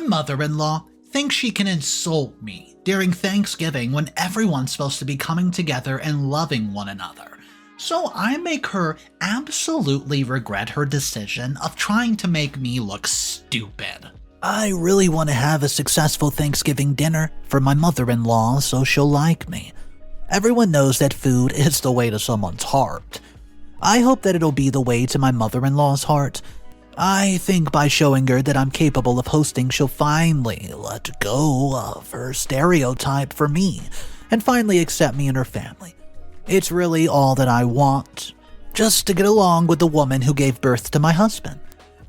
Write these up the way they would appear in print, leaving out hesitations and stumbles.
My mother-in-law thinks she can insult me during Thanksgiving when everyone's supposed to be coming together and loving one another. So I make her absolutely regret her decision of trying to make me look stupid. I really want to have a successful Thanksgiving dinner for my mother-in-law so she'll like me. Everyone knows that food is the way to someone's heart. I hope that it'll be the way to my mother-in-law's heart. I think by showing her that I'm capable of hosting, she'll finally let go of her stereotype for me and finally accept me in her family. It's really all that I want, just to get along with the woman who gave birth to my husband.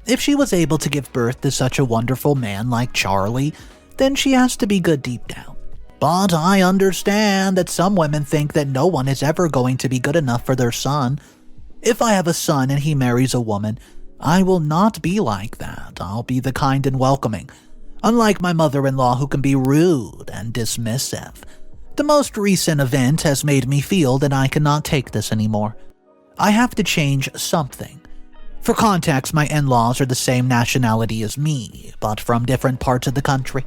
If she was able to give birth to such a wonderful man like Charlie, then she has to be good deep down. But I understand that some women think that no one is ever going to be good enough for their son. If I have a son and he marries a woman, I will not be like that. I'll be the kind and welcoming, unlike my mother-in-law who can be rude and dismissive. The most recent event has made me feel that I cannot take this anymore. I have to change something. For context, my in-laws are the same nationality as me, but from different parts of the country.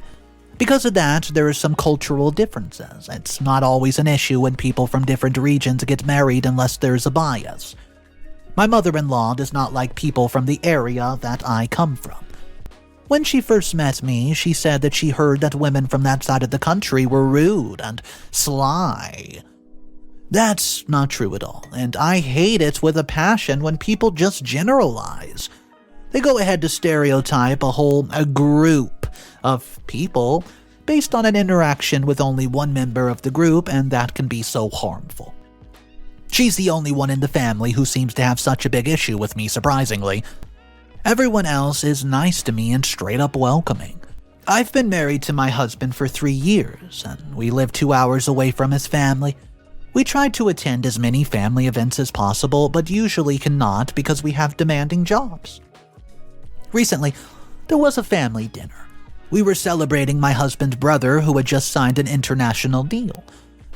Because of that, there are some cultural differences. It's not always an issue when people from different regions get married unless there's a bias. My mother-in-law does not like people from the area that I come from. When she first met me, she said that she heard that women from that side of the country were rude and sly. That's not true at all, and I hate it with a passion when people just generalize. They go ahead to stereotype a group of people based on an interaction with only one member of the group, and that can be so harmful. She's the only one in the family who seems to have such a big issue with me, surprisingly. Everyone else is nice to me and straight up welcoming. I've been married to my husband for 3 years, and we live 2 hours away from his family. We try to attend as many family events as possible, but usually cannot because we have demanding jobs. Recently, there was a family dinner. We were celebrating my husband's brother who had just signed an international deal.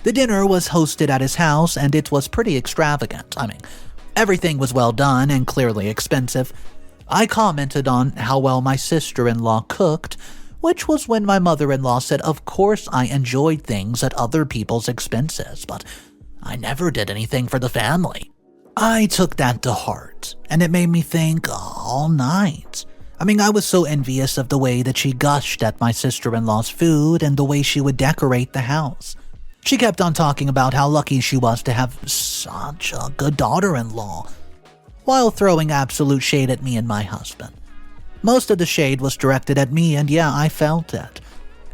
The dinner was hosted at his house, and it was pretty extravagant. Everything was well done and clearly expensive. I commented on how well my sister-in-law cooked, which was when my mother-in-law said, of course I enjoyed things at other people's expenses, but I never did anything for the family. I took that to heart, and it made me think all night. I was so envious of the way that she gushed at my sister-in-law's food and the way she would decorate the house. She kept on talking about how lucky she was to have such a good daughter-in-law, while throwing absolute shade at me and my husband. Most of the shade was directed at me, and yeah, I felt it.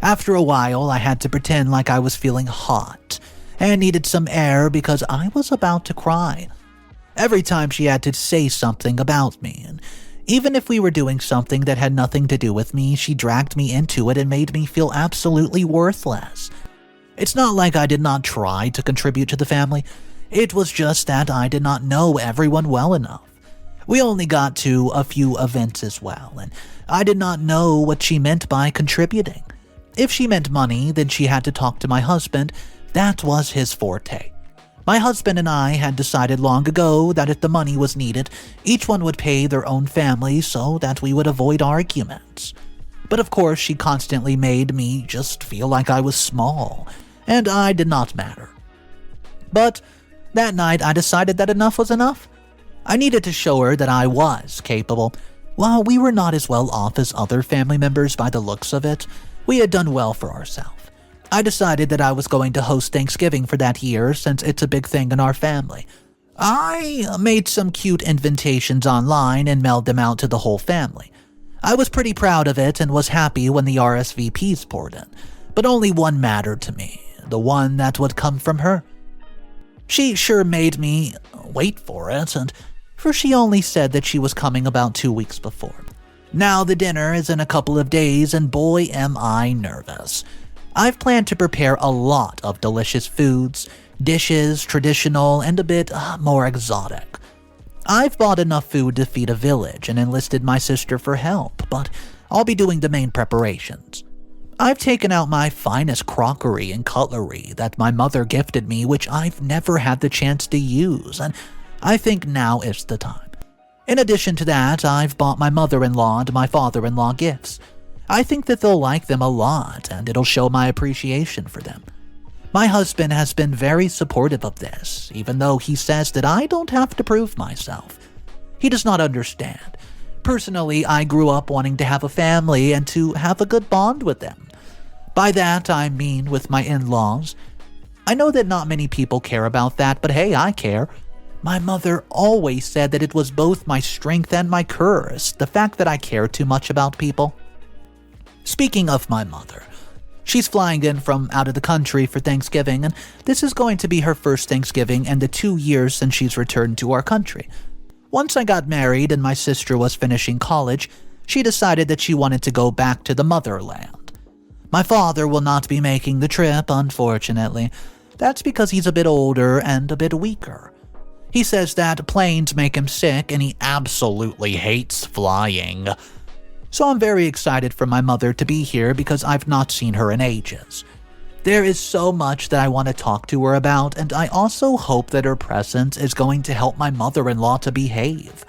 After a while, I had to pretend like I was feeling hot and needed some air because I was about to cry. Every time she had to say something about me, and even if we were doing something that had nothing to do with me, she dragged me into it and made me feel absolutely worthless. It's not like I did not try to contribute to the family. It was just that I did not know everyone well enough. We only got to a few events as well, and I did not know what she meant by contributing. If she meant money, then she had to talk to my husband. That was his forte. My husband and I had decided long ago that if the money was needed, each one would pay their own family so that we would avoid arguments. But of course, she constantly made me just feel like I was small, and I did not matter. But that night, I decided that enough was enough. I needed to show her that I was capable. While we were not as well off as other family members by the looks of it, we had done well for ourselves. I decided that I was going to host Thanksgiving for that year since it's a big thing in our family. I made some cute invitations online and mailed them out to the whole family. I was pretty proud of it and was happy when the RSVPs poured in, but only one mattered to me, the one that would come from her. She sure made me wait for it, for she only said that she was coming about 2 weeks before. Now the dinner is in a couple of days, and boy am I nervous. I've planned to prepare a lot of delicious foods, dishes, traditional, and a bit more exotic. I've bought enough food to feed a village and enlisted my sister for help, but I'll be doing the main preparations. I've taken out my finest crockery and cutlery that my mother gifted me, which I've never had the chance to use, and I think now is the time. In addition to that, I've bought my mother-in-law and my father-in-law gifts. I think that they'll like them a lot, and it'll show my appreciation for them. My husband has been very supportive of this, even though he says that I don't have to prove myself. He does not understand. Personally, I grew up wanting to have a family and to have a good bond with them. By that, I mean with my in-laws. I know that not many people care about that, but hey, I care. My mother always said that it was both my strength and my curse, the fact that I care too much about people. Speaking of my mother, she's flying in from out of the country for Thanksgiving, and this is going to be her first Thanksgiving in the 2 years since she's returned to our country. Once I got married and my sister was finishing college, she decided that she wanted to go back to the motherland. My father will not be making the trip, unfortunately. That's because he's a bit older and a bit weaker. He says that planes make him sick and he absolutely hates flying. So I'm very excited for my mother to be here because I've not seen her in ages. There is so much that I want to talk to her about, and I also hope that her presence is going to help my mother-in-law to behave.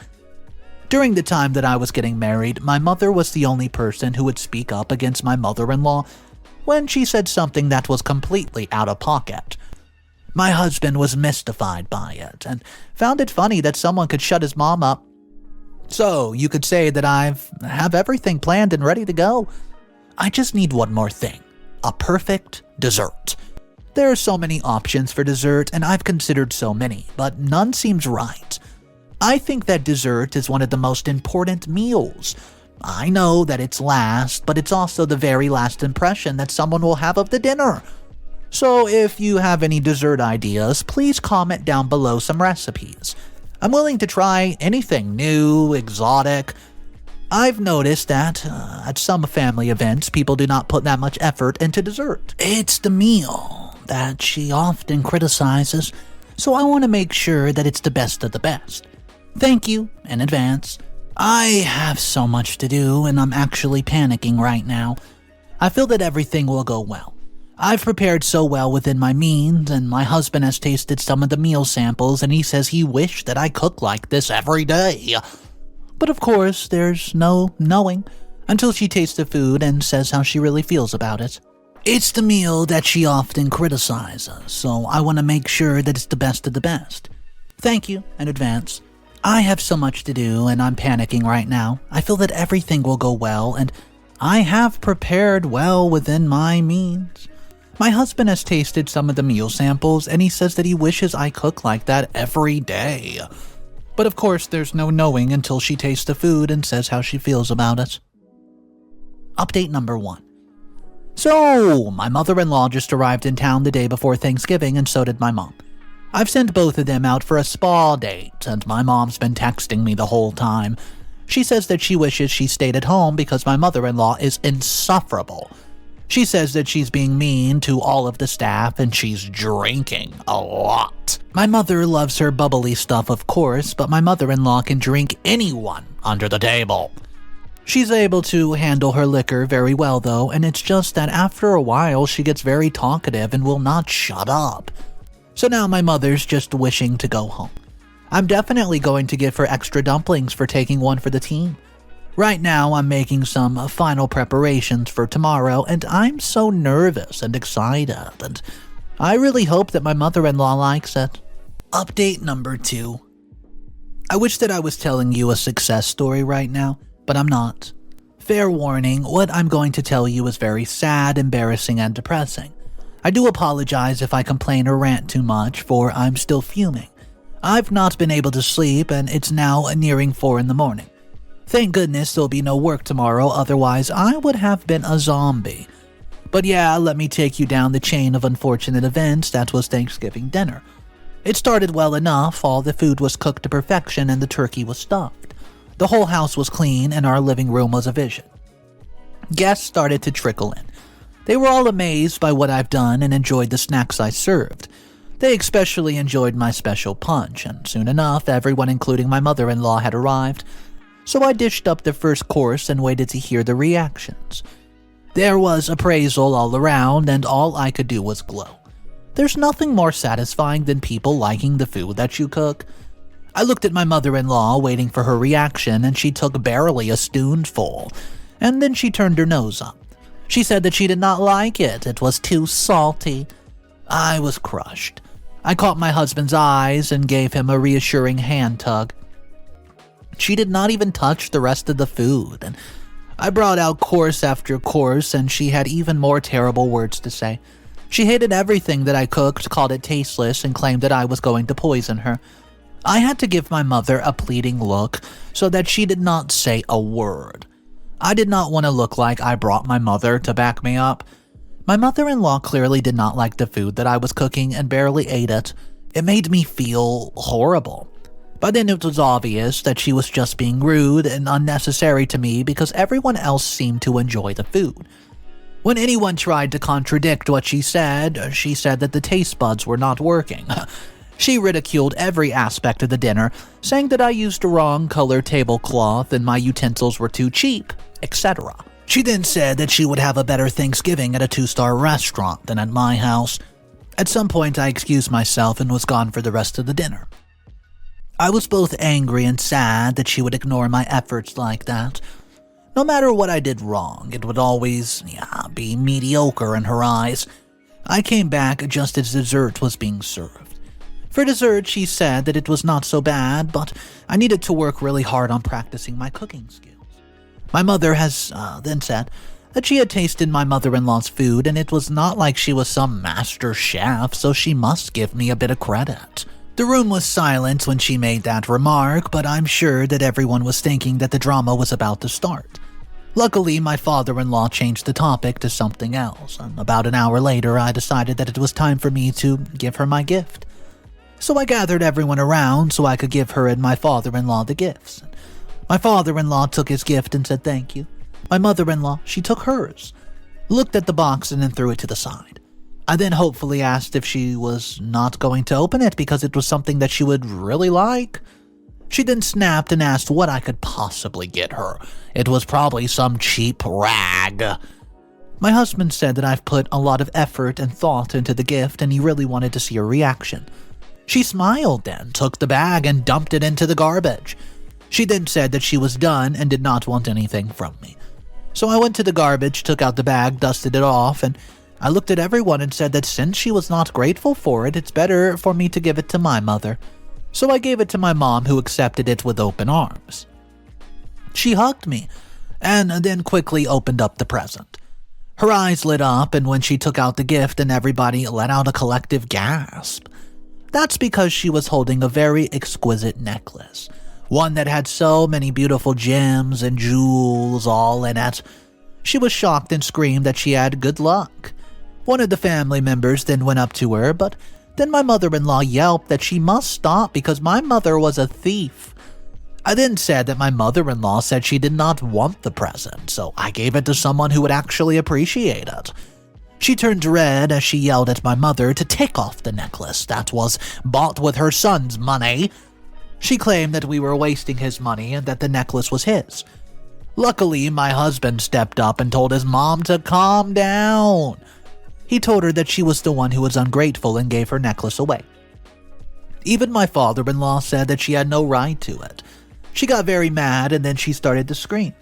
During the time that I was getting married, my mother was the only person who would speak up against my mother-in-law when she said something that was completely out of pocket. My husband was mystified by it and found it funny that someone could shut his mom up. So you could say that I have everything planned and ready to go. I just need one more thing. A perfect dessert. There are so many options for dessert, and I've considered so many, but none seems right. I think that dessert is one of the most important meals. I know that it's last, but it's also the very last impression that someone will have of the dinner. So if you have any dessert ideas, please comment down below some recipes. I'm willing to try anything new, exotic. I've noticed that at some family events, people do not put that much effort into dessert. It's the meal that she often criticizes, so I want to make sure that it's the best of the best. Thank you in advance. I have so much to do, and I'm actually panicking right now. I feel that everything will go well. I've prepared so well within my means, and my husband has tasted some of the meal samples, and he says he wished that I cook like this every day. But of course, there's no knowing until she tastes the food and says how she really feels about it. It's the meal that she often criticizes, so I want to make sure that it's the best of the best. Thank you in advance. I have so much to do and I'm panicking right now. I feel that everything will go well and I have prepared well within my means. My husband has tasted some of the meal samples and he says that he wishes I cook like that every day. But of course, there's no knowing until she tastes the food and says how she feels about it. Update number 1. So, my mother-in-law just arrived in town the day before Thanksgiving and so did my mom. I've sent both of them out for a spa date and my mom's been texting me the whole time. She says that she wishes she stayed at home because my mother-in-law is insufferable. She says that she's being mean to all of the staff and she's drinking a lot. My mother loves her bubbly stuff, of course, but my mother-in-law can drink anyone under the table. She's able to handle her liquor very well, though, and it's just that after a while she gets very talkative and will not shut up. So now my mother's just wishing to go home. I'm definitely going to give her extra dumplings for taking one for the team. Right now, I'm making some final preparations for tomorrow, and I'm so nervous and excited, and I really hope that my mother-in-law likes it. Update number 2. I wish that I was telling you a success story right now, but I'm not. Fair warning, what I'm going to tell you is very sad, embarrassing, and depressing. I do apologize if I complain or rant too much, for I'm still fuming. I've not been able to sleep, and it's now nearing 4 in the morning. Thank goodness there'll be no work tomorrow, otherwise I would have been a zombie. But yeah, let me take you down the chain of unfortunate events that was Thanksgiving dinner. It started well enough, all the food was cooked to perfection and the turkey was stuffed. The whole house was clean and our living room was a vision. Guests started to trickle in. They were all amazed by what I've done and enjoyed the snacks I served. They especially enjoyed my special punch, and soon enough, everyone including my mother-in-law had arrived. So I dished up the first course and waited to hear the reactions. There was appraisal all around, and all I could do was glow. There's nothing more satisfying than people liking the food that you cook. I looked at my mother-in-law, waiting for her reaction, and she took barely a spoonful. and then she turned her nose up. She said that she did not like it. It was too salty. I was crushed. I caught my husband's eyes and gave him a reassuring hand tug. She did not even touch the rest of the food, and I brought out course after course, and she had even more terrible words to say. She hated everything that I cooked, called it tasteless, and claimed that I was going to poison her. I had to give my mother a pleading look so that she did not say a word. I did not want to look like I brought my mother to back me up. My mother-in-law clearly did not like the food that I was cooking and barely ate it. It made me feel horrible. By then it was obvious that she was just being rude and unnecessary to me because everyone else seemed to enjoy the food. When anyone tried to contradict what she said that the taste buds were not working. She ridiculed every aspect of the dinner, saying that I used the wrong color tablecloth and my utensils were too cheap, etc. She then said that she would have a better Thanksgiving at a 2-star restaurant than at my house. At some point, I excused myself and was gone for the rest of the dinner. I was both angry and sad that she would ignore my efforts like that. No matter what I did wrong, it would always be mediocre in her eyes. I came back just as dessert was being served. For dessert, she said that it was not so bad, but I needed to work really hard on practicing my cooking skills. My mother has then said that she had tasted my mother-in-law's food and it was not like she was some master chef, so she must give me a bit of credit. The room was silent when she made that remark, but I'm sure that everyone was thinking that the drama was about to start. Luckily, my father-in-law changed the topic to something else, and about an hour later I decided that it was time for me to give her my gift. So I gathered everyone around so I could give her and my father-in-law the gifts. My father-in-law took his gift and said thank you. My mother-in-law, she took hers, looked at the box and then threw it to the side. I then hopefully asked if she was not going to open it because it was something that she would really like. She then snapped and asked what I could possibly get her. It was probably some cheap rag. My husband said that I've put a lot of effort and thought into the gift and he really wanted to see her reaction. She smiled then, took the bag and dumped it into the garbage. She then said that she was done and did not want anything from me. So I went to the garbage, took out the bag, dusted it off, and I looked at everyone and said that since she was not grateful for it, it's better for me to give it to my mother. So I gave it to my mom, who accepted it with open arms. She hugged me, and then quickly opened up the present. Her eyes lit up, and when she took out the gift, and everybody let out a collective gasp. That's because she was holding a very exquisite necklace, one that had so many beautiful gems and jewels all in it. She was shocked and screamed that she had good luck. One of the family members then went up to her, but then my mother-in-law yelped that she must stop because my mother was a thief. I then said that my mother-in-law said she did not want the present, so I gave it to someone who would actually appreciate it. She turned red as she yelled at my mother to take off the necklace that was bought with her son's money. She claimed that we were wasting his money and that the necklace was his. Luckily, my husband stepped up and told his mom to calm down. He told her that she was the one who was ungrateful and gave her necklace away. Even my father-in-law said that she had no right to it. She got very mad and then she started to scream.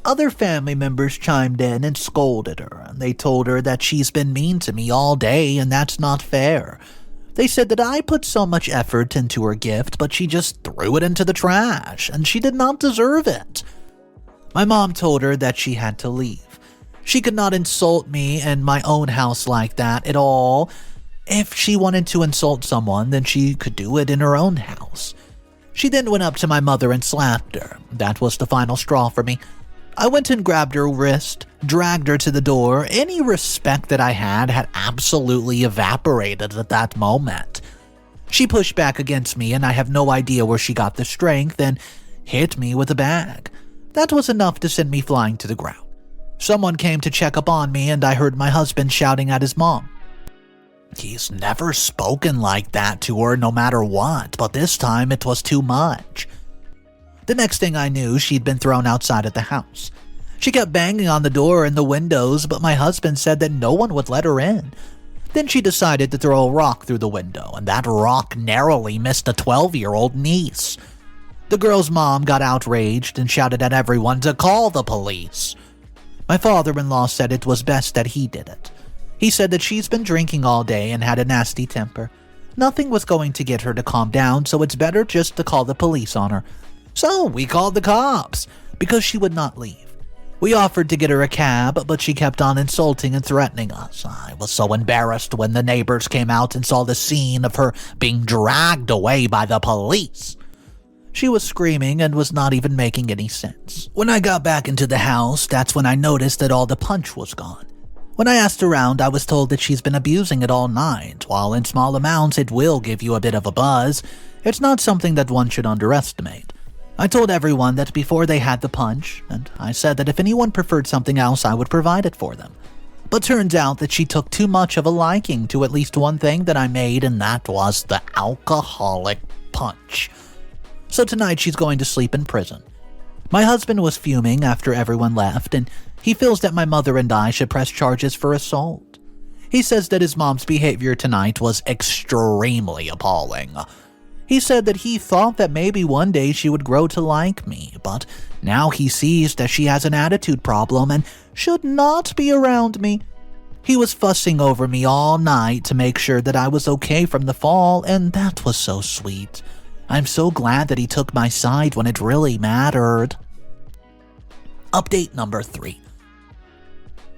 Other family members chimed in and scolded her, and they told her that she's been mean to me all day and that's not fair. They said that I put so much effort into her gift, but she just threw it into the trash, and she did not deserve it. My mom told her that she had to leave. She could not insult me in my own house like that at all. If she wanted to insult someone, then she could do it in her own house. She then went up to my mother and slapped her. That was the final straw for me. I went and grabbed her wrist, dragged her to the door. Any respect that I had absolutely evaporated at that moment. She pushed back against me, and I have no idea where she got the strength, and hit me with a bag. That was enough to send me flying to the ground. Someone came to check up on me, and I heard my husband shouting at his mom. He's never spoken like that to her no matter what, but this time it was too much. The next thing I knew, she'd been thrown outside of the house. She kept banging on the door and the windows, but my husband said that no one would let her in. Then she decided to throw a rock through the window, and that rock narrowly missed a 12-year-old niece. The girl's mom got outraged and shouted at everyone to call the police. My father-in-law said it was best that he did it. He said that she's been drinking all day and had a nasty temper. Nothing was going to get her to calm down, so it's better just to call the police on her. So we called the cops, because she would not leave. We offered to get her a cab, but she kept on insulting and threatening us. I was so embarrassed when the neighbors came out and saw the scene of her being dragged away by the police. She was screaming and was not even making any sense. When I got back into the house, that's when I noticed that all the punch was gone. When I asked around, I was told that she's been abusing it all night. While in small amounts it will give you a bit of a buzz, it's not something that one should underestimate. I told everyone that before they had the punch, and I said that if anyone preferred something else, I would provide it for them. But turns out that she took too much of a liking to at least one thing that I made, and that was the alcoholic punch. So tonight she's going to sleep in prison. My husband was fuming after everyone left, and he feels that my mother and I should press charges for assault. He says that his mom's behavior tonight was extremely appalling. He said that he thought that maybe one day she would grow to like me, but now he sees that she has an attitude problem and should not be around me. He was fussing over me all night to make sure that I was okay from the fall, and that was so sweet. I'm so glad that he took my side when it really mattered. Update number 3.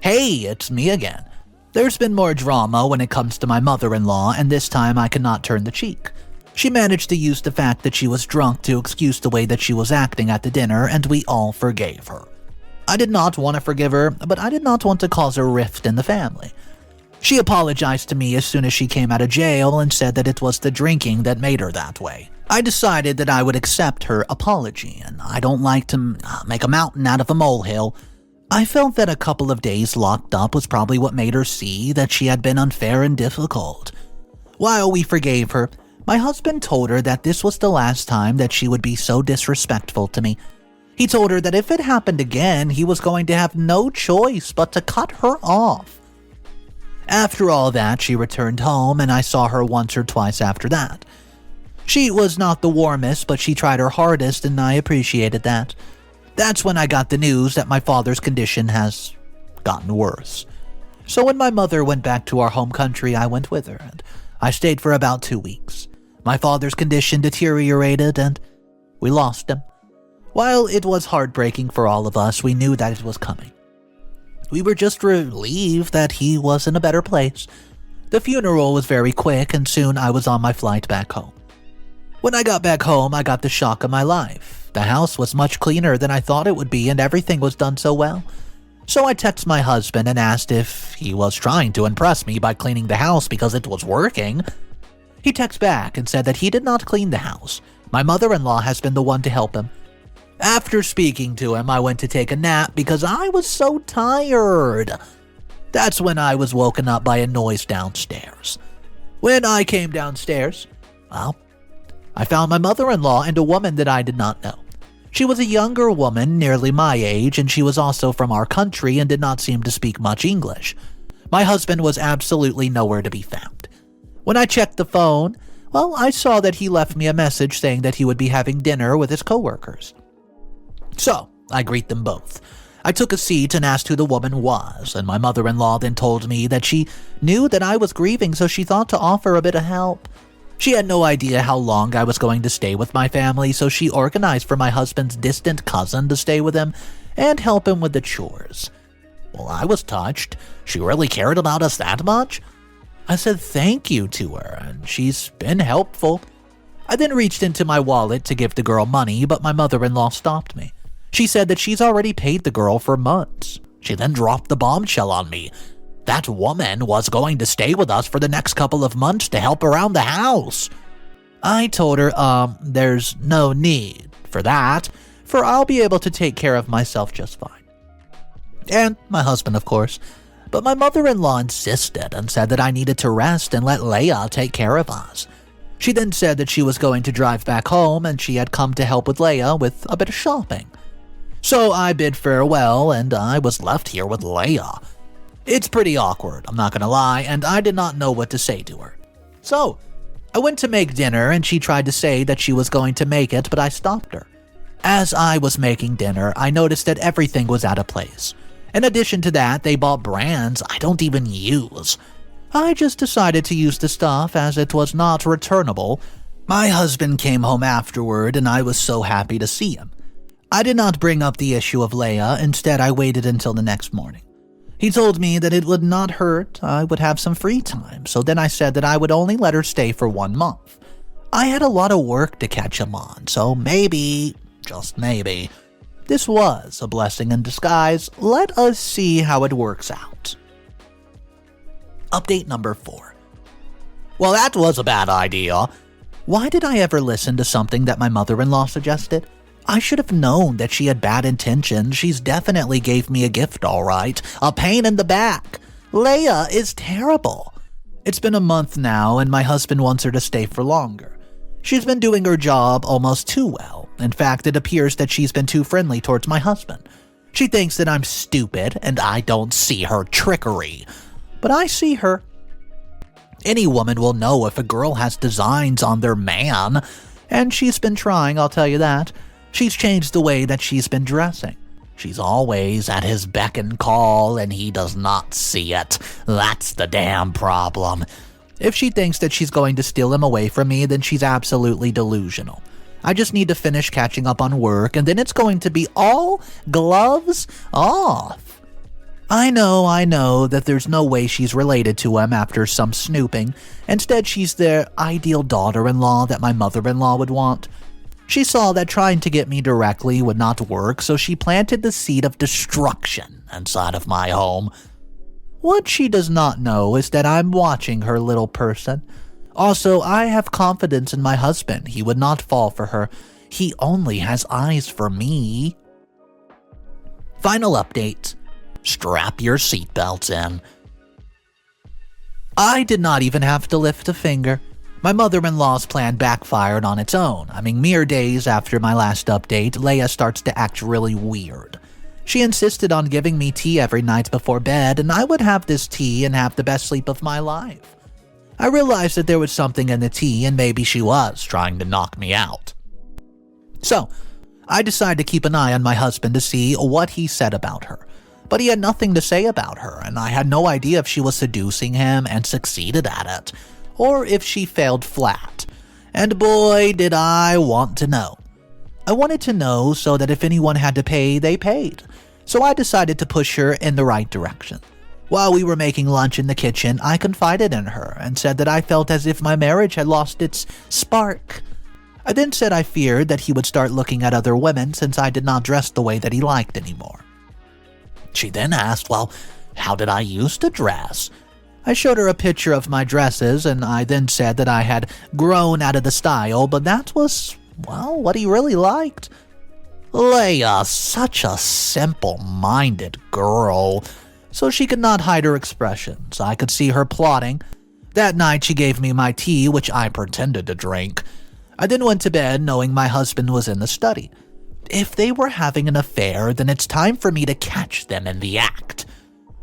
Hey, it's me again. There's been more drama when it comes to my mother-in-law, and this time I cannot turn the cheek. She managed to use the fact that she was drunk to excuse the way that she was acting at the dinner, and we all forgave her. I did not want to forgive her, but I did not want to cause a rift in the family. She apologized to me as soon as she came out of jail and said that it was the drinking that made her that way. I decided that I would accept her apology, and I don't like to make a mountain out of a molehill. I felt that a couple of days locked up was probably what made her see that she had been unfair and difficult. While we forgave her, my husband told her that this was the last time that she would be so disrespectful to me. He told her that if it happened again, he was going to have no choice but to cut her off. After all that, she returned home, and I saw her once or twice after that. She was not the warmest, but she tried her hardest, and I appreciated that. That's when I got the news that my father's condition has gotten worse. So when my mother went back to our home country, I went with her, and I stayed for about 2 weeks. My father's condition deteriorated, and we lost him. While it was heartbreaking for all of us, we knew that it was coming. We were just relieved that he was in a better place. The funeral was very quick, and soon I was on my flight back home. When I got back home, I got the shock of my life. The house was much cleaner than I thought it would be, and everything was done so well. So I texted my husband and asked if he was trying to impress me by cleaning the house because it was working. He texted back and said that he did not clean the house. My mother-in-law has been the one to help him. After speaking to him, I went to take a nap because I was so tired. That's when I was woken up by a noise downstairs. When I came downstairs, well, I found my mother-in-law and a woman that I did not know. She was a younger woman, nearly my age, and she was also from our country and did not seem to speak much English. My husband was absolutely nowhere to be found. When I checked the phone, well, I saw that he left me a message saying that he would be having dinner with his coworkers. So, I greet them both. I took a seat and asked who the woman was, and my mother-in-law then told me that she knew that I was grieving, so she thought to offer a bit of help. She had no idea how long I was going to stay with my family, so she organized for my husband's distant cousin to stay with him and help him with the chores. Well, I was touched. She really cared about us that much? I said thank you to her, and she's been helpful. I then reached into my wallet to give the girl money, but my mother-in-law stopped me. She said that she's already paid the girl for months. She then dropped the bombshell on me. That woman was going to stay with us for the next couple of months to help around the house. I told her, there's no need for that, for I'll be able to take care of myself just fine. And my husband, of course. But my mother-in-law insisted and said that I needed to rest and let Leia take care of us. She then said that she was going to drive back home and she had come to help with Leia with a bit of shopping. So I bid farewell and I was left here with Leia. It's pretty awkward, I'm not gonna lie, and I did not know what to say to her. So, I went to make dinner and she tried to say that she was going to make it, but I stopped her. As I was making dinner, I noticed that everything was out of place. In addition to that, they bought brands I don't even use. I just decided to use the stuff as it was not returnable. My husband came home afterward and I was so happy to see him. I did not bring up the issue of Leia, instead I waited until the next morning. He told me that it would not hurt, I would have some free time, so then I said that I would only let her stay for 1 month. I had a lot of work to catch him on, so maybe, just maybe, this was a blessing in disguise. Let us see how it works out. Update number 4. Well, that was a bad idea. Why did I ever listen to something that my mother-in-law suggested? I should have known that she had bad intentions. She's definitely gave me a gift, all right. A pain in the back. Leia is terrible. It's been a month now, and my husband wants her to stay for longer. She's been doing her job almost too well. In fact, it appears that she's been too friendly towards my husband. She thinks that I'm stupid, and I don't see her trickery. But I see her. Any woman will know if a girl has designs on their man, and she's been trying, I'll tell you that. She's changed the way that she's been dressing. She's always at his beck and call, and he does not see it. That's the damn problem. If she thinks that she's going to steal him away from me, then she's absolutely delusional. I just need to finish catching up on work, and then it's going to be all gloves off. I know that there's no way she's related to him after some snooping. Instead, she's the ideal daughter-in-law that my mother-in-law would want. She saw that trying to get me directly would not work, so she planted the seed of destruction inside of my home. What she does not know is that I'm watching her, little person. Also, I have confidence in my husband. He would not fall for her. He only has eyes for me. Final update. Strap your seatbelts in. I did not even have to lift a finger. My mother-in-law's plan backfired on its own. Mere days after my last update, Leia starts to act really weird. She insisted on giving me tea every night before bed, and I would have this tea and have the best sleep of my life. I realized that there was something in the tea, and maybe she was trying to knock me out. So, I decided to keep an eye on my husband to see what he said about her. But he had nothing to say about her, and I had no idea if she was seducing him and succeeded at it, or if she failed flat. And boy, did I want to know. I wanted to know so that if anyone had to pay, they paid. So I decided to push her in the right direction. While we were making lunch in the kitchen, I confided in her and said that I felt as if my marriage had lost its spark. I then said I feared that he would start looking at other women since I did not dress the way that he liked anymore. She then asked, well, how did I used to dress? I showed her a picture of my dresses, and I then said that I had grown out of the style, but that was, well, what he really liked. Leia, such a simple-minded girl, so she could not hide her expressions. I could see her plotting. That night she gave me my tea, which I pretended to drink. I then went to bed knowing my husband was in the study. If they were having an affair, then it's time for me to catch them in the act.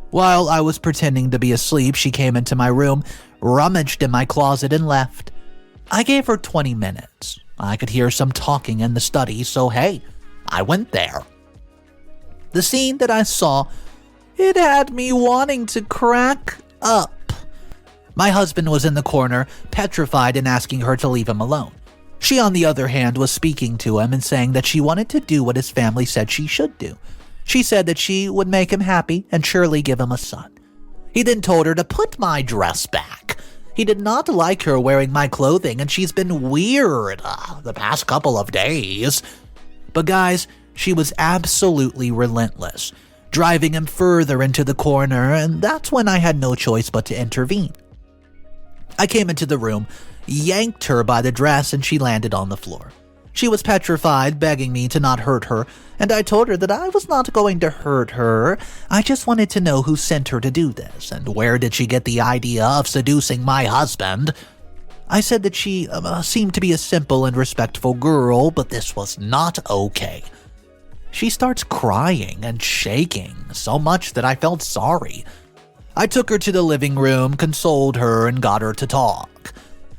While I was pretending to be asleep, she came into my room, rummaged in my closet, and left. I gave her 20 minutes. I could hear some talking in the study, so hey, I went there. The scene that I saw, it had me wanting to crack up. My husband was in the corner, petrified and asking her to leave him alone. She, on the other hand, was speaking to him and saying that she wanted to do what his family said she should do. She said that she would make him happy and surely give him a son. He then told her to put my dress back. He did not like her wearing my clothing, and she's been weird the past couple of days. But guys, she was absolutely relentless, driving him further into the corner, and that's when I had no choice but to intervene. I came into the room, yanked her by the dress, and she landed on the floor. She was petrified, begging me to not hurt her, and I told her that I was not going to hurt her. I just wanted to know who sent her to do this, and where did she get the idea of seducing my husband. I said that she seemed to be a simple and respectful girl, but this was not okay. She starts crying and shaking, so much that I felt sorry. I took her to the living room, consoled her, and got her to talk.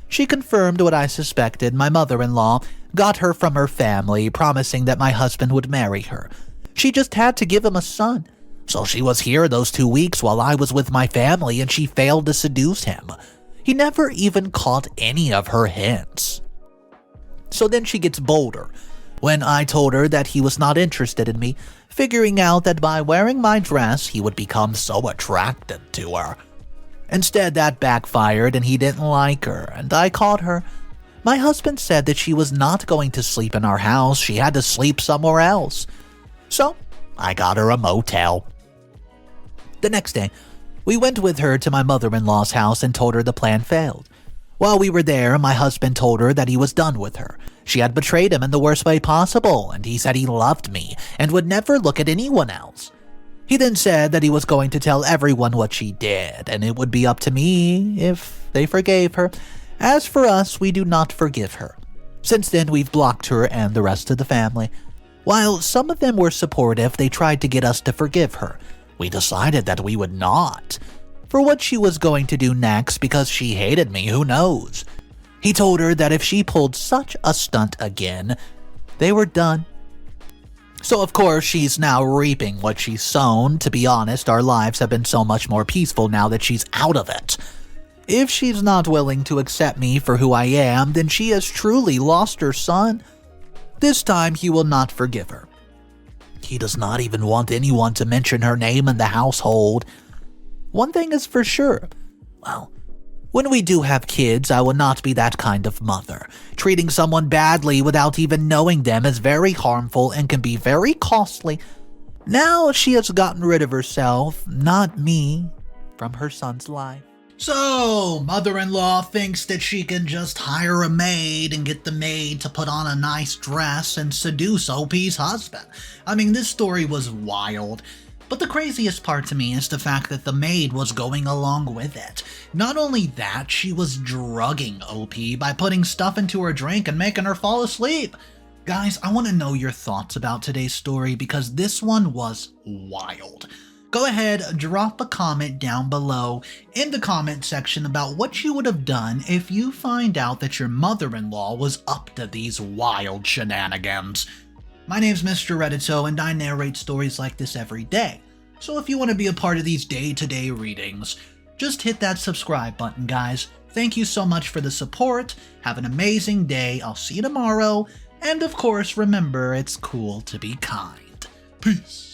She confirmed what I suspected. My mother-in-law got her from her family, promising that my husband would marry her. She just had to give him a son. So she was here those 2 weeks while I was with my family, and she failed to seduce him. He never even caught any of her hints. So then she gets bolder when I told her that he was not interested in me, figuring out that by wearing my dress, he would become so attracted to her. Instead, that backfired and he didn't like her, and I caught her. My husband said that she was not going to sleep in our house, she had to sleep somewhere else. So, I got her a motel. The next day, we went with her to my mother-in-law's house and told her the plan failed. While we were there, my husband told her that he was done with her. She had betrayed him in the worst way possible, and he said he loved me and would never look at anyone else. He then said that he was going to tell everyone what she did, and it would be up to me if they forgave her. As for us, we do not forgive her. Since then, we've blocked her and the rest of the family. While some of them were supportive, they tried to get us to forgive her. We decided that we would not. For what she was going to do next, because she hated me, who knows? He told her that if she pulled such a stunt again, they were done. So of course, she's now reaping what she's sown. To be honest, our lives have been so much more peaceful now that she's out of it. If she's not willing to accept me for who I am, then she has truly lost her son. This time, he will not forgive her. He does not even want anyone to mention her name in the household. One thing is for sure. Well, when we do have kids, I will not be that kind of mother. Treating someone badly without even knowing them is very harmful and can be very costly. Now she has gotten rid of herself, not me, from her son's life. So, mother-in-law thinks that she can just hire a maid and get the maid to put on a nice dress and seduce OP's husband. I mean, this story was wild. But the craziest part to me is the fact that the maid was going along with it. Not only that, she was drugging OP by putting stuff into her drink and making her fall asleep. Guys, I want to know your thoughts about today's story because this one was wild. Go ahead, drop a comment down below in the comment section about what you would have done if you find out that your mother-in-law was up to these wild shenanigans. My name's Mr. Reddito, and I narrate stories like this every day. So if you want to be a part of these day-to-day readings, just hit that subscribe button, guys. Thank you so much for the support. Have an amazing day. I'll see you tomorrow. And of course, remember, it's cool to be kind. Peace.